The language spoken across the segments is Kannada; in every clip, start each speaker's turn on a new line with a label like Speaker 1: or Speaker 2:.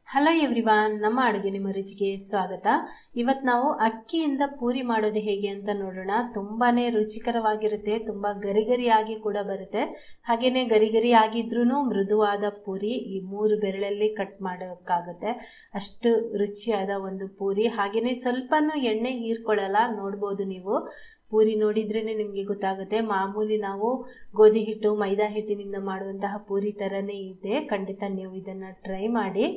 Speaker 1: ಹಲೋ ಎವ್ರಿವಾನ್, ನಮ್ಮ ಅಡುಗೆ ನಿಮ್ಮ ರುಚಿಗೆ ಸ್ವಾಗತ. ಇವತ್ತು ನಾವು ಅಕ್ಕಿಯಿಂದ ಪೂರಿ ಮಾಡೋದು ಹೇಗೆ ಅಂತ ನೋಡೋಣ. ತುಂಬಾನೇ ರುಚಿಕರವಾಗಿರುತ್ತೆ, ತುಂಬಾ ಗರಿಗರಿಯಾಗಿ ಕೂಡ ಬರುತ್ತೆ. ಹಾಗೇನೆ ಗರಿಗರಿ ಆಗಿದ್ರೂ ಮೃದುವಾದ ಪೂರಿ ಈ 3 ಬೆರಳಲ್ಲಿ ಕಟ್ ಮಾಡೋಕ್ಕಾಗುತ್ತೆ. ಅಷ್ಟು ರುಚಿಯಾದ ಒಂದು ಪೂರಿ. ಹಾಗೇನೆ ಸ್ವಲ್ಪನೂ ಎಣ್ಣೆ ಹೀರ್ಕೊಳ್ಳಲ್ಲ. ನೋಡ್ಬೋದು ನೀವು, ಪೂರಿ ನೋಡಿದ್ರೇನೆ ನಿಮಗೆ ಗೊತ್ತಾಗುತ್ತೆ. ಮಾಮೂಲಿ ನಾವು ಗೋಧಿ ಹಿಟ್ಟು ಮೈದಾ ಹಿಟ್ಟಿನಿಂದ ಮಾಡುವಂತಹ ಪೂರಿ ಥರನೇ ಇದೆ. ಖಂಡಿತ ನೀವು ಇದನ್ನು ಟ್ರೈ ಮಾಡಿ.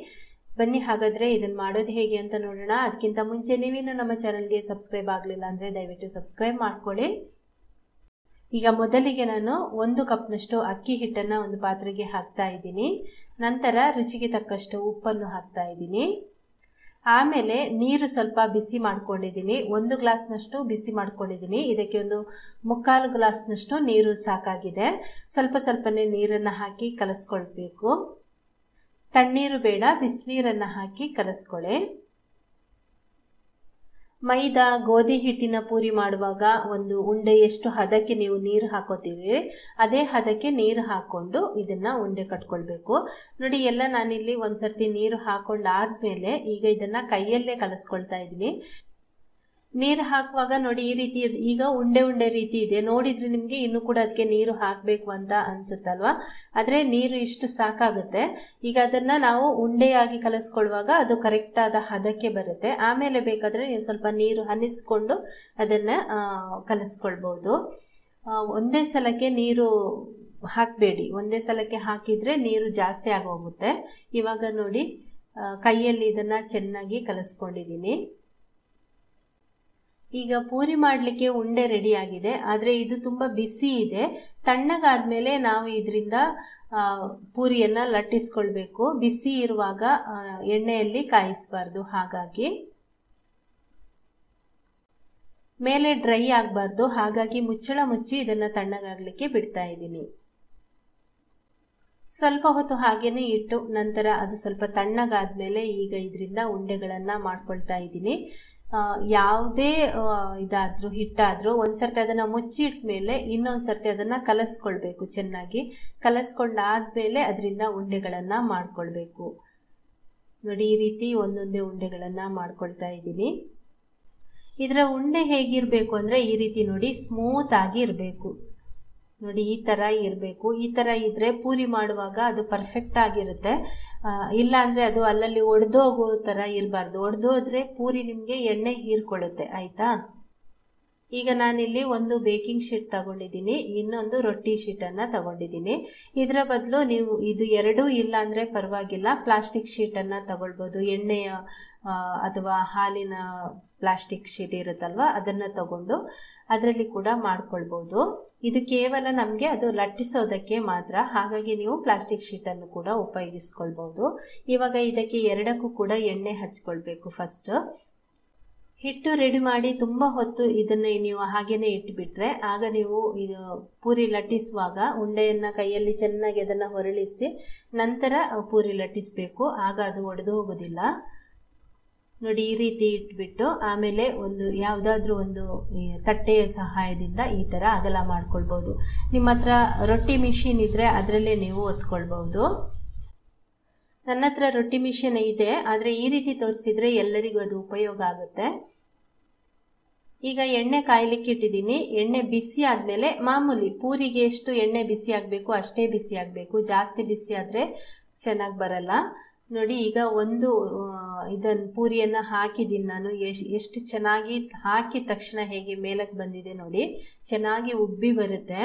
Speaker 1: ಬನ್ನಿ ಹಾಗಾದರೆ ಇದನ್ನು ಮಾಡೋದು ಹೇಗೆ ಅಂತ ನೋಡೋಣ. ಅದಕ್ಕಿಂತ ಮುಂಚೆ ನೀವೇನು ನಮ್ಮ ಚಾನಲ್ಗೆ ಸಬ್ಸ್ಕ್ರೈಬ್ ಆಗಲಿಲ್ಲ ಅಂದರೆ ದಯವಿಟ್ಟು ಸಬ್ಸ್ಕ್ರೈಬ್ ಮಾಡ್ಕೊಳ್ಳಿ. ಈಗ ಮೊದಲಿಗೆ ನಾನು 1 ಕಪ್ನಷ್ಟು ಅಕ್ಕಿ ಹಿಟ್ಟನ್ನು ಒಂದು ಪಾತ್ರೆಗೆ ಹಾಕ್ತಾ ಇದ್ದೀನಿ. ನಂತರ ರುಚಿಗೆ ತಕ್ಕಷ್ಟು ಉಪ್ಪನ್ನು ಹಾಕ್ತಾ ಇದ್ದೀನಿ. ಆಮೇಲೆ ನೀರು ಸ್ವಲ್ಪ ಬಿಸಿ ಮಾಡ್ಕೊಂಡಿದ್ದೀನಿ. 1 ಗ್ಲಾಸ್ನಷ್ಟು ಬಿಸಿ ಮಾಡ್ಕೊಂಡಿದ್ದೀನಿ. ಇದಕ್ಕೆ ಒಂದು 3/4 ಗ್ಲಾಸ್ನಷ್ಟು ನೀರು ಸಾಕಾಗಿದೆ. ಸ್ವಲ್ಪನೇ ನೀರನ್ನು ಹಾಕಿ ಕಲಸ್ಕೊಳ್ಬೇಕು. ತಣ್ಣೀರು ಬೇಡ, ಬಿಸಿನೀರನ್ನು ಹಾಕಿ ಕಲಸ್ಕೊಳ್ಳಿ. ಮೈದಾ ಗೋಧಿ ಹಿಟ್ಟಿನ ಪೂರಿ ಮಾಡುವಾಗ ಒಂದು ಉಂಡೆ ಎಷ್ಟು ಹದಕ್ಕೆ ನೀವು ನೀರು ಹಾಕೋತೀವಿ ಅದೇ ಹದಕ್ಕೆ ನೀರು ಹಾಕೊಂಡು ಇದನ್ನ ಉಂಡೆ ಕಟ್ಕೊಳ್ಬೇಕು. ನೋಡಿ, ಎಲ್ಲ ನಾನಿಲ್ಲಿ ಒಂದ್ಸರ್ತಿ ನೀರು ಹಾಕೊಂಡಾದ್ಮೇಲೆ ಈಗ ಇದನ್ನ ಕೈಯಲ್ಲೇ ಕಲಸ್ಕೊಳ್ತಾ ಇದ್ದೀನಿ. ನೀರು ಹಾಕುವಾಗ ನೋಡಿ, ಈ ರೀತಿ ಈಗ ಉಂಡೆ ರೀತಿ ಇದೆ. ನೋಡಿದ್ರೆ ನಿಮಗೆ ಇನ್ನೂ ಕೂಡ ಅದಕ್ಕೆ ನೀರು ಹಾಕಬೇಕು ಅಂತ ಅನ್ಸುತ್ತಲ್ವಾ? ಆದರೆ ನೀರು ಇಷ್ಟು ಸಾಕಾಗುತ್ತೆ. ಈಗ ಅದನ್ನ ನಾವು ಉಂಡೆಯಾಗಿ ಕಲಸ್ಕೊಳ್ಳುವಾಗ ಅದು ಕರೆಕ್ಟ್ ಆದ ಹದಕ್ಕೆ ಬರುತ್ತೆ. ಆಮೇಲೆ ಬೇಕಾದ್ರೆ ನೀವು ಸ್ವಲ್ಪ ನೀರು ಹನಿಸ್ಕೊಂಡು ಅದನ್ನ ಕಲಸ್ಕೊಳ್ಬಹುದು. ಒಂದೇ ಸಲಕ್ಕೆ ನೀರು ಹಾಕಬೇಡಿ. ಒಂದೇ ಸಲಕ್ಕೆ ಹಾಕಿದ್ರೆ ನೀರು ಜಾಸ್ತಿ ಆಗೋಗುತ್ತೆ. ಇವಾಗ ನೋಡಿ, ಕೈಯಲ್ಲಿ ಇದನ್ನ ಚೆನ್ನಾಗಿ ಕಲಸ್ಕೊಂಡಿದ್ದೀನಿ. ಈಗ ಪೂರಿ ಮಾಡಲಿಕ್ಕೆ ಉಂಡೆ ರೆಡಿ ಆಗಿದೆ. ಆದರೆ ಇದು ತುಂಬ ಬಿಸಿ ಇದೆ. ತಣ್ಣಗಾದ್ಮೇಲೆ ನಾವು ಇದರಿಂದ ಪೂರಿಯನ್ನು ಲಟ್ಟಿಸ್ಕೊಳ್ಬೇಕು. ಬಿಸಿ ಇರುವಾಗ ಎಣ್ಣೆಯಲ್ಲಿ ಕಾಯಿಸಬಾರ್ದು. ಹಾಗಾಗಿ ಮೇಲೆ ಡ್ರೈ ಆಗಬಾರ್ದು. ಹಾಗಾಗಿ ಮುಚ್ಚಳ ಮುಚ್ಚಿ ಇದನ್ನು ತಣ್ಣಗಾಗಲಿಕ್ಕೆ ಬಿಡ್ತಾ ಇದ್ದೀನಿ. ಸ್ವಲ್ಪ ಹೊತ್ತು ಹಾಗೇನೆ ಇಟ್ಟು ನಂತರ ಅದು ಸ್ವಲ್ಪ ತಣ್ಣಗಾದ್ಮೇಲೆ ಈಗ ಇದರಿಂದ ಉಂಡೆಗಳನ್ನು ಮಾಡ್ಕೊಳ್ತಾ ಇದ್ದೀನಿ. ಯಾವುದೇ ಇದಾದ್ರೂ ಹಿಟ್ಟಾದ್ರೂ ಒಂದ್ಸರ್ತಿ ಅದನ್ನ ಮುಚ್ಚಿಟ್ಮೇಲೆ ಇನ್ನೊಂದ್ಸರ್ತಿ ಅದನ್ನ ಕಲಸ್ಕೊಳ್ಬೇಕು. ಚೆನ್ನಾಗಿ ಕಲಸ್ಕೊಂಡಾದ್ಮೇಲೆ ಅದರಿಂದ ಉಂಡೆಗಳನ್ನ ಮಾಡ್ಕೊಳ್ಬೇಕು. ನೋಡಿ, ಈ ರೀತಿ ಒಂದೊಂದೇ ಉಂಡೆಗಳನ್ನ ಮಾಡ್ಕೊಳ್ತಾ ಇದ್ದೀನಿ. ಇದರ ಉಂಡೆ ಹೇಗಿರ್ಬೇಕು ಅಂದ್ರೆ ಈ ರೀತಿ ನೋಡಿ, ಸ್ಮೂತ್ ಆಗಿ ಇರಬೇಕು. ನೋಡಿ, ಈ ತರ ಇರಬೇಕು. ಈ ತರ ಇದ್ರೆ ಪೂರಿ ಮಾಡುವಾಗ ಅದು ಪರ್ಫೆಕ್ಟ್ ಆಗಿರುತ್ತೆ. ಇಲ್ಲ ಅಂದ್ರೆ ಅದು ಅಲ್ಲಲ್ಲಿ ಒಡೆದೋಗೋ ತರ ಇರಬಾರ್ದು. ಒಡೆದೋದ್ರೆ ಪೂರಿ ನಿಮ್ಗೆ ಎಣ್ಣೆ ಹೀರ್ಕೊಳ್ಳುತ್ತೆ. ಆಯ್ತಾ? ಈಗ ನಾನಿಲ್ಲಿ ಒಂದು ಬೇಕಿಂಗ್ ಶೀಟ್ ತಗೊಂಡಿದ್ದೀನಿ, ಇನ್ನೊಂದು ರೊಟ್ಟಿ ಶೀಟನ್ನು ತಗೊಂಡಿದ್ದೀನಿ. ಇದರ ಬದಲು ನೀವು ಇದು ಎರಡೂ ಇಲ್ಲ ಅಂದರೆ ಪರವಾಗಿಲ್ಲ, ಪ್ಲಾಸ್ಟಿಕ್ ಶೀಟನ್ನು ತಗೊಳ್ಬೋದು. ಎಣ್ಣೆಯ ಅಥವಾ ಹಾಲಿನ ಪ್ಲಾಸ್ಟಿಕ್ ಶೀಟ್ ಇರುತ್ತಲ್ವ, ಅದನ್ನು ತಗೊಂಡು ಅದರಲ್ಲಿ ಕೂಡ ಮಾಡ್ಕೊಳ್ಬೋದು. ಇದು ಕೇವಲ ನಮಗೆ ಅದು ಲಟ್ಟಿಸೋದಕ್ಕೆ ಮಾತ್ರ. ಹಾಗಾಗಿ ನೀವು ಪ್ಲಾಸ್ಟಿಕ್ ಶೀಟನ್ನು ಕೂಡ ಉಪಯೋಗಿಸ್ಕೊಳ್ಬೋದು. ಇವಾಗ ಇದಕ್ಕೆ ಎರಡಕ್ಕೂ ಕೂಡ ಎಣ್ಣೆ ಹಚ್ಕೊಳ್ಬೇಕು. ಫಸ್ಟ್ ಹಿಟ್ಟು ರೆಡಿ ಮಾಡಿ ತುಂಬ ಹೊತ್ತು ಇದನ್ನು ನೀವು ಹಾಗೇನೆ ಇಟ್ಬಿಟ್ರೆ ಆಗ ನೀವು ಇದು ಪೂರಿ ಲಟ್ಟಿಸುವಾಗ ಉಂಡೆಯನ್ನು ಕೈಯಲ್ಲಿ ಚೆನ್ನಾಗಿ ಅದನ್ನು ಹೊರಳಿಸಿ ನಂತರ ಪೂರಿ ಲಟ್ಟಿಸಬೇಕು. ಆಗ ಅದು ಒಡೆದು ಹೋಗೋದಿಲ್ಲ. ನೋಡಿ, ಈ ರೀತಿ ಇಟ್ಬಿಟ್ಟು ಆಮೇಲೆ ಒಂದು ಯಾವುದಾದ್ರೂ ಒಂದು ತಟ್ಟೆಯ ಸಹಾಯದಿಂದ ಈ ಥರ ಅಗಲ ಮಾಡ್ಕೊಳ್ಬೋದು. ನಿಮ್ಮ ಹತ್ರ ರೊಟ್ಟಿ ಮಿಷಿನ್ ಇದ್ರೆ ಅದರಲ್ಲೇ ನೀವು ಒತ್ಕೊಳ್ಬಹುದು. ನನ್ನ ಹತ್ರ ರೊಟ್ಟಿ ಮಿಷಿನ್ ಇದೆ, ಆದರೆ ಈ ರೀತಿ ತೋರಿಸಿದ್ರೆ ಎಲ್ಲರಿಗೂ ಅದು ಉಪಯೋಗ ಆಗುತ್ತೆ. ಈಗ ಎಣ್ಣೆ ಕಾಯ್ಲಿಕ್ಕೆ ಇಟ್ಟಿದ್ದೀನಿ. ಎಣ್ಣೆ ಬಿಸಿ ಆದಮೇಲೆ ಮಾಮೂಲಿ ಪೂರಿಗೆ ಎಷ್ಟು ಎಣ್ಣೆ ಬಿಸಿ ಆಗಬೇಕು ಅಷ್ಟೇ ಬಿಸಿ ಆಗಬೇಕು. ಜಾಸ್ತಿ ಬಿಸಿ ಆದರೆ ಚೆನ್ನಾಗಿ ಬರಲ್ಲ. ನೋಡಿ, ಈಗ ಒಂದು ಇದನ್ನು ಪೂರಿಯನ್ನು ಹಾಕಿದ್ದೀನಿ ನಾನು. ಎಷ್ಟು ಚೆನ್ನಾಗಿ ಹಾಕಿದ ತಕ್ಷಣ ಹೇಗೆ ಮೇಲಕ್ಕೆ ಬಂದಿದೆ ನೋಡಿ, ಚೆನ್ನಾಗಿ ಉಬ್ಬಿ ಬರುತ್ತೆ.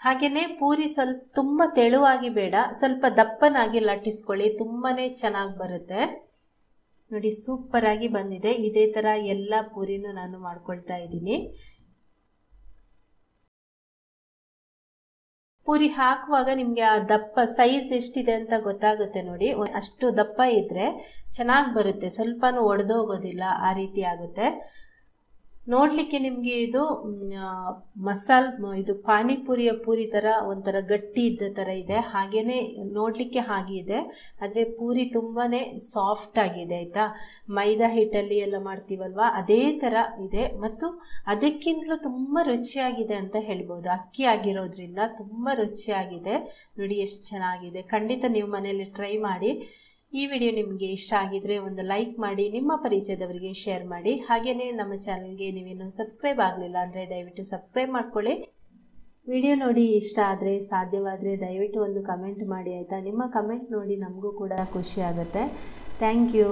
Speaker 1: ಹಾಗೆಯೇ ಪೂರಿ ಸ್ವಲ್ಪ ತುಂಬ ತೆಳುವಾಗಿ ಬೇಡ, ಸ್ವಲ್ಪ ದಪ್ಪನಾಗಿ ಲಟ್ಟಿಸ್ಕೊಳ್ಳಿ. ತುಂಬಾನೇ ಚೆನ್ನಾಗಿ ಬರುತ್ತೆ. ನೋಡಿ, ಸೂಪರ್ ಆಗಿ ಬಂದಿದೆ. ಇದೇ ಥರ ಎಲ್ಲ ಪೂರಿನೂ ನಾನು ಮಾಡ್ಕೊಳ್ತಾ ಇದ್ದೀನಿ. ಪೂರಿ ಹಾಕುವಾಗ ನಿಮಗೆ ಆ ದಪ್ಪ ಸೈಜ್ ಎಷ್ಟಿದೆ ಅಂತ ಗೊತ್ತಾಗುತ್ತೆ. ನೋಡಿ, ಅಷ್ಟು ದಪ್ಪ ಇದ್ರೆ ಚೆನ್ನಾಗಿ ಬರುತ್ತೆ, ಸ್ವಲ್ಪನೂ ಒಡೆದೋಗೋದಿಲ್ಲ. ಆ ರೀತಿ ಆಗುತ್ತೆ. ನೋಡ್ಲಿಕ್ಕೆ ನಿಮಗೆ ಇದು ಇದು ಪಾನಿಪುರಿಯ ಪೂರಿ ತರ ಒಂಥರ ಗಟ್ಟಿ ಇದ್ದ ತರ ಇದೆ. ಹಾಗೇನೆ ನೋಡ್ಲಿಕ್ಕೆ ಹಾಗೆ ಇದೆ, ಆದ್ರೆ ಪೂರಿ ತುಂಬಾನೇ ಸಾಫ್ಟ್ ಆಗಿದೆ. ಆಯ್ತಾ? ಮೈದಾ ಹಿಟ್ಟಲ್ಲಿ ಎಲ್ಲ ಮಾಡ್ತೀವಲ್ವಾ, ಅದೇ ತರ ಇದೆ. ಮತ್ತು ಅದಕ್ಕಿಂತಲೂ ತುಂಬಾ ರುಚಿಯಾಗಿದೆ ಅಂತ ಹೇಳ್ಬೋದು. ಅಕ್ಕಿ ಆಗಿರೋದ್ರಿಂದ ತುಂಬಾ ರುಚಿಯಾಗಿದೆ. ನೋಡಿ ಎಷ್ಟು ಚೆನ್ನಾಗಿದೆ. ಖಂಡಿತ ನೀವು ಮನೆಯಲ್ಲಿ ಟ್ರೈ ಮಾಡಿ. ಈ ವಿಡಿಯೋ ನಿಮಗೆ ಇಷ್ಟ ಆಗಿದ್ರೆ ಒಂದು ಲೈಕ್ ಮಾಡಿ, ನಿಮ್ಮ ಪರಿಚಯದವರಿಗೆ ಶೇರ್ ಮಾಡಿ. ಹಾಗೆಯೇ ನಮ್ಮ ಚಾನಲ್ಗೆ ನೀವೇನು ಸಬ್ಸ್ಕ್ರೈಬ್ ಆಗಲಿಲ್ಲ ಅಂದರೆ ದಯವಿಟ್ಟು ಸಬ್ಸ್ಕ್ರೈಬ್ ಮಾಡ್ಕೊಳ್ಳಿ. ವಿಡಿಯೋ ನೋಡಿ ಇಷ್ಟ ಆದರೆ ಸಾಧ್ಯವಾದರೆ ದಯವಿಟ್ಟು ಒಂದು ಕಮೆಂಟ್ ಮಾಡಿ ಆಯಿತಾ. ನಿಮ್ಮ ಕಮೆಂಟ್ ನೋಡಿ ನಮಗೂ ಕೂಡ ಖುಷಿ ಆಗುತ್ತೆ. Thank you.